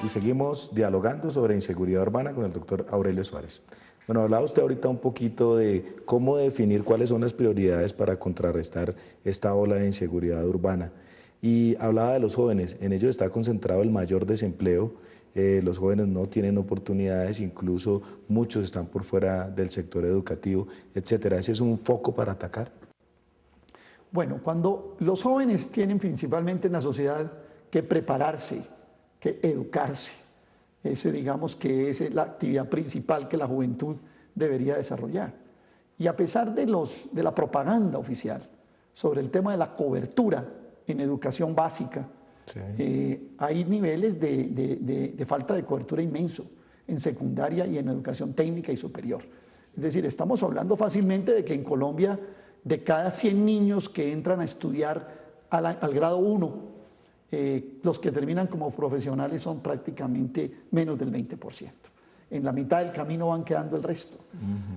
y seguimos dialogando sobre inseguridad urbana con el doctor Aurelio Suárez. Bueno, hablaba usted ahorita un poquito de cómo definir cuáles son las prioridades para contrarrestar esta ola de inseguridad urbana. Y hablaba de los jóvenes, en ellos está concentrado el mayor desempleo, los jóvenes no tienen oportunidades, incluso muchos están por fuera del sector educativo, etcétera. ¿Ese es un foco para atacar? Bueno, cuando los jóvenes tienen principalmente en la sociedad que prepararse, que educarse, ese digamos que es la actividad principal que la juventud debería desarrollar. Y a pesar de la propaganda oficial sobre el tema de la cobertura en educación básica, sí, hay niveles de falta de cobertura inmenso en secundaria y en educación técnica y superior. Es decir, estamos hablando fácilmente de que en Colombia, de cada 100 niños que entran a estudiar al grado 1, los que terminan como profesionales son prácticamente menos del 20%. En la mitad del camino van quedando el resto.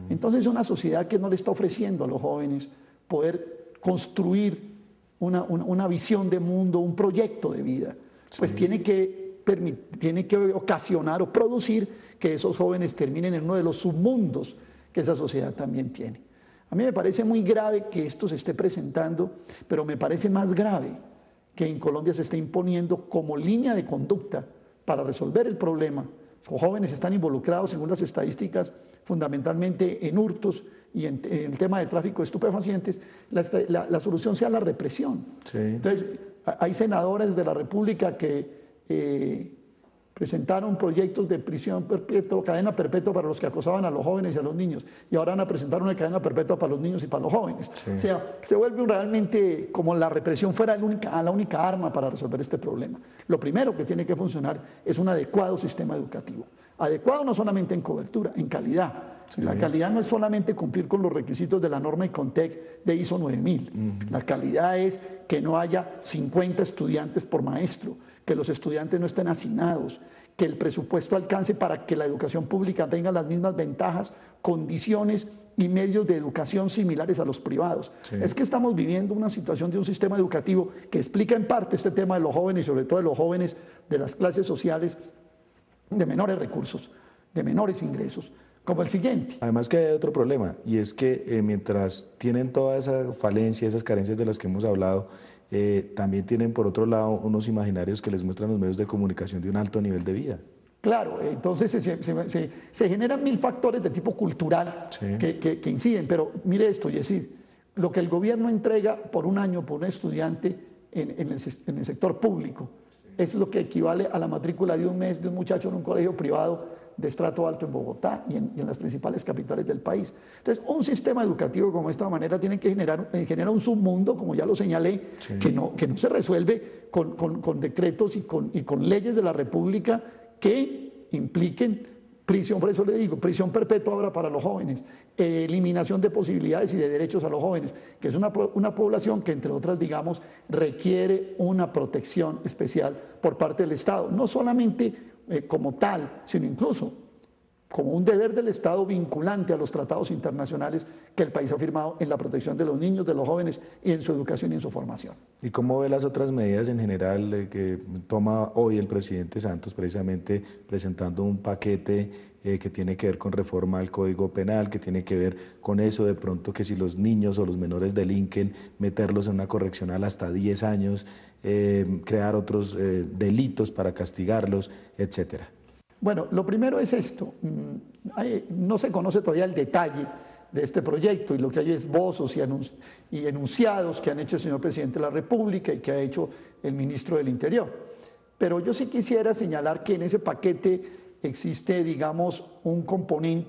Entonces es una sociedad que no le está ofreciendo a los jóvenes poder construir una visión de mundo, un proyecto de vida. Pues sí, tiene que ocasionar o producir que esos jóvenes terminen en uno de los submundos que esa sociedad también tiene. A mí me parece muy grave que esto se esté presentando, pero me parece más grave que en Colombia se esté imponiendo como línea de conducta para resolver el problema. Los jóvenes están involucrados, según las estadísticas, fundamentalmente en hurtos y en el tema de tráfico de estupefacientes. La solución sea la represión. Sí. Entonces, hay senadores de la República que presentaron proyectos de prisión perpetua, cadena perpetua para los que acosaban a los jóvenes y a los niños, y ahora van a presentar una cadena perpetua para los niños y para los jóvenes. Sí. O sea, se vuelve realmente como la represión fuera la única arma para resolver este problema. Lo primero que tiene que funcionar es un adecuado sistema educativo. Adecuado no solamente en cobertura, en calidad. Sí. La calidad no es solamente cumplir con los requisitos de la norma ICONTEC de ISO 9000. La calidad es que no haya 50 estudiantes por maestro, que los estudiantes no estén hacinados, que el presupuesto alcance para que la educación pública tenga las mismas ventajas, condiciones y medios de educación similares a los privados. Sí. Es que estamos viviendo una situación de un sistema educativo que explica en parte este tema de los jóvenes, y sobre todo de los jóvenes de las clases sociales de menores recursos, de menores ingresos, como el siguiente. Además que hay otro problema, y es que mientras tienen toda esa falencia, esas carencias de las que hemos hablado, también tienen por otro lado unos imaginarios que les muestran los medios de comunicación de un alto nivel de vida. Claro, entonces se generan mil factores de tipo cultural, sí, que inciden, pero mire esto, Yesid, lo que el gobierno entrega por un año por un estudiante en el sector público, es lo que equivale a la matrícula de un mes de un muchacho en un colegio privado de estrato alto en Bogotá y en las principales capitales del país. Entonces, un sistema educativo como esta manera tiene que generar un submundo, como ya lo señalé, sí, que no se resuelve con decretos y con leyes de la República que impliquen prisión, por eso le digo, prisión perpetua ahora para los jóvenes, eliminación de posibilidades y de derechos a los jóvenes, que es una población que, entre otras, digamos, requiere una protección especial por parte del Estado, no solamente como tal, sino incluso como un deber del Estado vinculante a los tratados internacionales que el país ha firmado en la protección de los niños, de los jóvenes y en su educación y en su formación. ¿Y cómo ve las otras medidas en general que toma hoy el presidente Santos, precisamente presentando un paquete que tiene que ver con reforma al Código Penal, que tiene que ver con eso de pronto que si los niños o los menores delinquen, meterlos en una correccional hasta 10 años, crear otros delitos para castigarlos, etcétera? Bueno, lo primero es esto, no se conoce todavía el detalle de este proyecto y lo que hay es esbozos y enunciados que han hecho el señor presidente de la República y que ha hecho el ministro del Interior. Pero yo sí quisiera señalar que en ese paquete existe, digamos,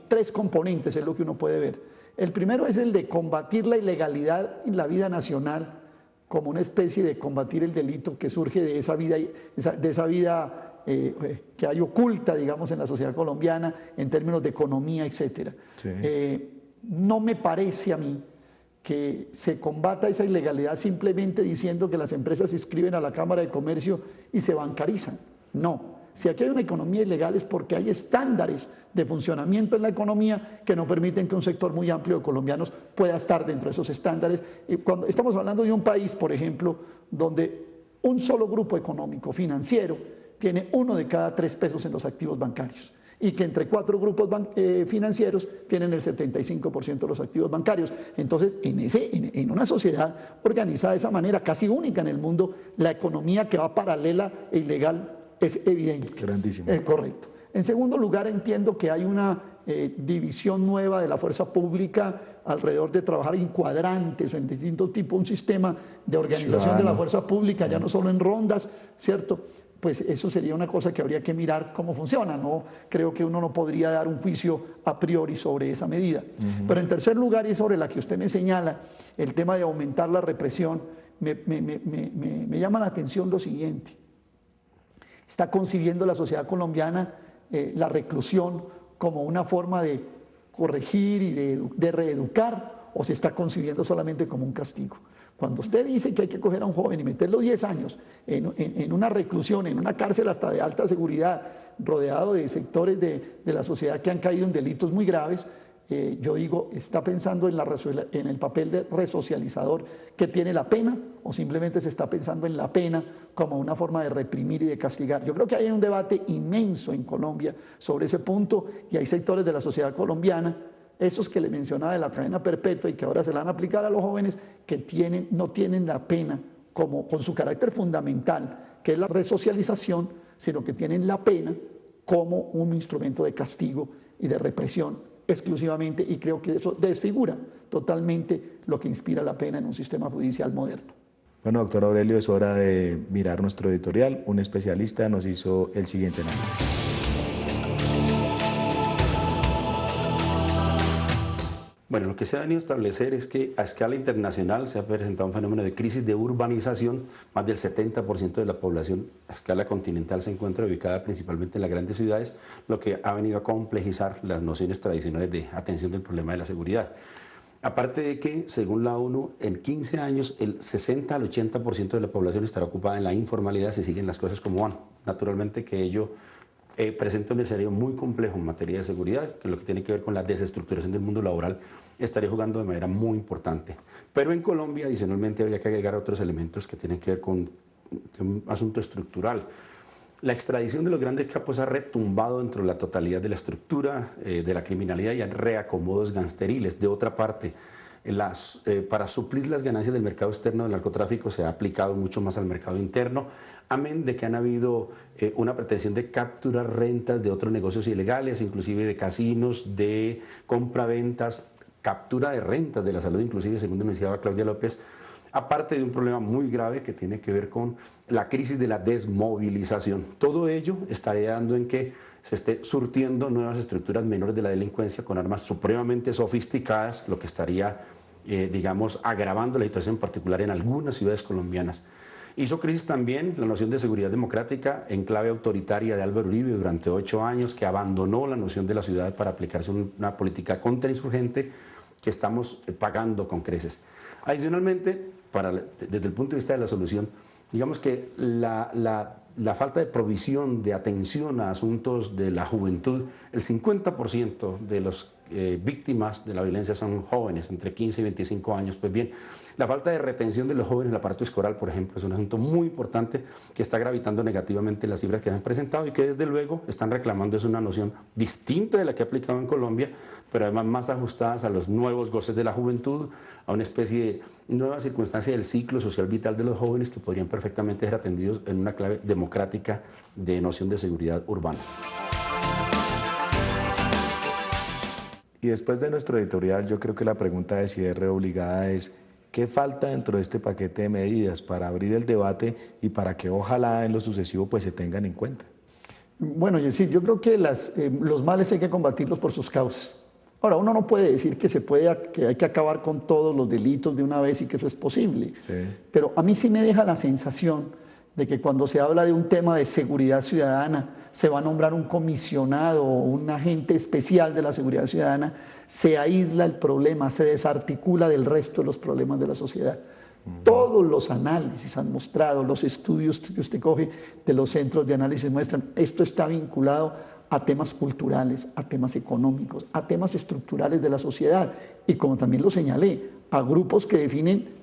tres componentes, es lo que uno puede ver. El primero es el de combatir la ilegalidad en la vida nacional como una especie de combatir el delito que surge de esa vida que hay oculta, digamos, en la sociedad colombiana en términos de economía, etc. Sí. No me parece a mí que se combata esa ilegalidad simplemente diciendo que las empresas se inscriben a la Cámara de Comercio y se bancarizan. No. Si aquí hay una economía ilegal es porque hay estándares de funcionamiento en la economía que no permiten que un sector muy amplio de colombianos pueda estar dentro de esos estándares. Y cuando estamos hablando de un país, por ejemplo, donde un solo grupo económico, financiero, tiene 1 de cada 3 pesos en los activos bancarios y que entre 4 grupos financieros tienen el 75% de los activos bancarios. Entonces, en una sociedad organizada de esa manera, casi única en el mundo, la economía que va paralela e ilegal es evidente. Grandísimo. Correcto. En segundo lugar, entiendo que hay una división nueva de la fuerza pública alrededor de trabajar en cuadrantes o en distintos tipos, un sistema de organización Ciudadano. de la fuerza pública, ya no solo en rondas, ¿cierto? Pues eso sería una cosa que habría que mirar cómo funciona, ¿no? Creo que uno no podría dar un juicio a priori sobre esa medida. Pero en tercer lugar, y sobre la que usted me señala, el tema de aumentar la represión, me llama la atención lo siguiente. Está concibiendo la sociedad colombiana la reclusión como una forma de corregir y de reeducar, o se está concibiendo solamente como un castigo. Cuando usted dice que hay que coger a un joven y meterlo 10 años en una reclusión, en una cárcel hasta de alta seguridad, rodeado de sectores de la sociedad que han caído en delitos muy graves, yo digo, ¿está pensando en el papel de resocializador que tiene la pena o simplemente se está pensando en la pena como una forma de reprimir y de castigar? Yo creo que hay un debate inmenso en Colombia sobre ese punto y hay sectores de la sociedad colombiana, esos que le mencionaba de la cadena perpetua y que ahora se la van a aplicar a los jóvenes, que no tienen la pena con su carácter fundamental, que es la resocialización, sino que tienen la pena como un instrumento de castigo y de represión exclusivamente, y creo que eso desfigura totalmente lo que inspira la pena en un sistema judicial moderno. Bueno, doctor Aurelio, es hora de mirar nuestro editorial. Un especialista nos hizo el siguiente análisis. Bueno, lo que se ha venido a establecer es que a escala internacional se ha presentado un fenómeno de crisis de urbanización. Más del 70% de la población a escala continental se encuentra ubicada principalmente en las grandes ciudades, lo que ha venido a complejizar las nociones tradicionales de atención del problema de la seguridad. Aparte de que, según la ONU, en 15 años el 60 al 80% de la población estará ocupada en la informalidad si siguen las cosas como van. Naturalmente que ello presenta un escenario muy complejo en materia de seguridad, que lo que tiene que ver con la desestructuración del mundo laboral estaría jugando de manera muy importante. Pero en Colombia, adicionalmente, habría que agregar otros elementos que tienen que ver con un asunto estructural. La extradición de los grandes capos ha retumbado dentro de la totalidad de la estructura de la criminalidad y hay reacomodos gangsteriles. De otra parte, para suplir las ganancias del mercado externo del narcotráfico se ha aplicado mucho más al mercado interno, amén de que han habido una pretensión de capturar rentas de otros negocios ilegales, inclusive de casinos, de compraventas, captura de rentas de la salud, inclusive, según denunciaba Claudia López, aparte de un problema muy grave que tiene que ver con la crisis de la desmovilización. Todo ello está dando en que se esté surtiendo nuevas estructuras menores de la delincuencia con armas supremamente sofisticadas, lo que estaría, digamos, agravando la situación en particular en algunas ciudades colombianas. Hizo crisis también la noción de seguridad democrática en clave autoritaria de Álvaro Uribe durante 8 años, que abandonó la noción de la ciudad para aplicarse una política contrainsurgente que estamos pagando con creces. Adicionalmente, desde el punto de vista de la solución, digamos que la falta de provisión de atención a asuntos de la juventud, el 50% de los víctimas de la violencia son jóvenes, entre 15 y 25 años. Pues bien, la falta de retención de los jóvenes en el aparato escolar, por ejemplo, es un asunto muy importante que está gravitando negativamente las cifras que han presentado y que desde luego están reclamando es una noción distinta de la que ha aplicado en Colombia, pero además más ajustadas a los nuevos goces de la juventud, a una especie de nueva circunstancia del ciclo social vital de los jóvenes que podrían perfectamente ser atendidos en una clave democrática de noción de seguridad urbana. Y después de nuestro editorial, yo creo que la pregunta de cierre obligada es, ¿qué falta dentro de este paquete de medidas para abrir el debate y para que ojalá en lo sucesivo pues se tengan en cuenta? Bueno, yo creo que los males hay que combatirlos por sus causas. Ahora, uno no puede decir que hay que acabar con todos los delitos de una vez y que eso es posible. Sí. Pero a mí sí me deja la sensación de que cuando se habla de un tema de seguridad ciudadana, se va a nombrar un comisionado o un agente especial de la seguridad ciudadana, se aísla el problema, se desarticula del resto de los problemas de la sociedad. Todos los análisis han mostrado, los estudios que usted coge de los centros de análisis muestran, esto está vinculado a temas culturales, a temas económicos, a temas estructurales de la sociedad y, como también lo señalé, a grupos que definen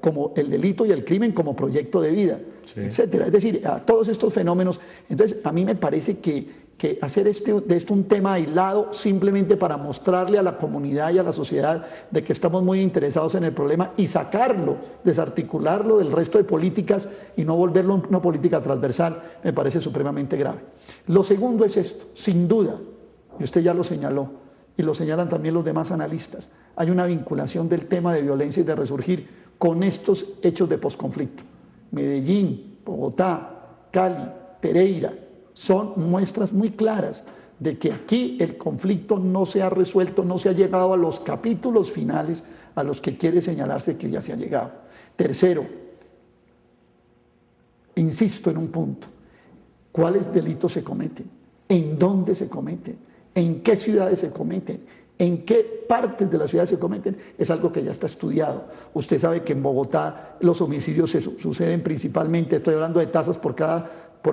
como el delito y el crimen como proyecto de vida, etcétera. Es decir, a todos estos fenómenos. Entonces, a mí me parece que hacer de esto un tema aislado simplemente para mostrarle a la comunidad y a la sociedad de que estamos muy interesados en el problema y sacarlo, desarticularlo del resto de políticas y no volverlo una política transversal, me parece supremamente grave. Lo segundo es esto, sin duda, y usted ya lo señaló, y lo señalan también los demás analistas, hay una vinculación del tema de violencia y de resurgir con estos hechos de posconflicto. Medellín, Bogotá, Cali, Pereira, son muestras muy claras de que aquí el conflicto no se ha resuelto, no se ha llegado a los capítulos finales a los que quiere señalarse que ya se ha llegado. Tercero, insisto en un punto, ¿cuáles delitos se cometen? ¿En dónde se cometen? ¿En qué ciudades se cometen? ¿En qué partes de la ciudad se cometen? Es algo que ya está estudiado. Usted sabe que en Bogotá los homicidios suceden principalmente, estoy hablando de tasas por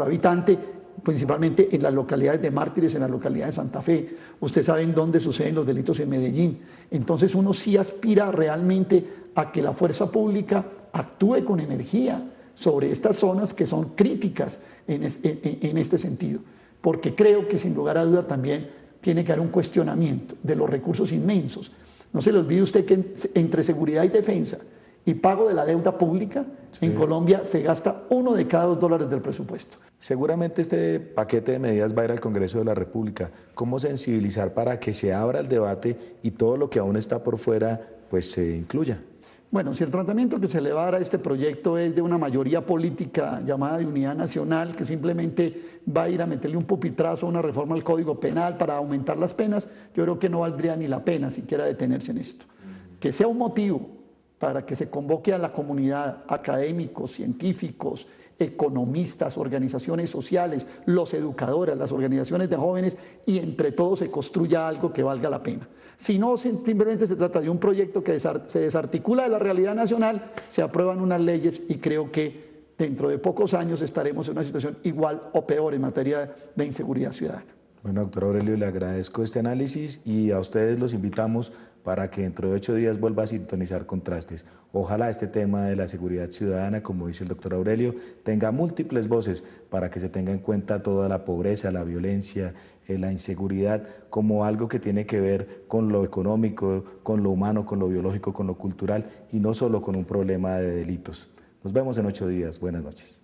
habitante, principalmente en las localidades de Mártires, en la localidad de Santa Fe. Usted sabe en dónde suceden los delitos en Medellín. Entonces uno sí aspira realmente a que la fuerza pública actúe con energía sobre estas zonas que son críticas en este sentido. Porque creo que sin lugar a duda también tiene que haber un cuestionamiento de los recursos inmensos. No se le olvide usted que entre seguridad y defensa y pago de la deuda pública, en Colombia se gasta $1 de cada $2 del presupuesto. Seguramente este paquete de medidas va a ir al Congreso de la República. ¿Cómo sensibilizar para que se abra el debate y todo lo que aún está por fuera pues se incluya? Bueno, si el tratamiento que se le va a dar a este proyecto es de una mayoría política llamada de unidad nacional, que simplemente va a ir a meterle un pupitrazo a una reforma al Código Penal para aumentar las penas, yo creo que no valdría ni la pena siquiera detenerse en esto. Que sea un motivo para que se convoque a la comunidad, académicos, científicos, economistas, organizaciones sociales, los educadores, las organizaciones de jóvenes, y entre todos se construya algo que valga la pena. Si no, simplemente se trata de un proyecto que se desarticula de la realidad nacional, se aprueban unas leyes y creo que dentro de pocos años estaremos en una situación igual o peor en materia de inseguridad ciudadana. Bueno, doctor Aurelio, le agradezco este análisis y a ustedes los invitamos para que dentro de 8 días vuelva a sintonizar Contrastes. Ojalá este tema de la seguridad ciudadana, como dice el doctor Aurelio, tenga múltiples voces para que se tenga en cuenta toda la pobreza, la violencia, la inseguridad como algo que tiene que ver con lo económico, con lo humano, con lo biológico, con lo cultural y no solo con un problema de delitos. Nos vemos en 8 días. Buenas noches.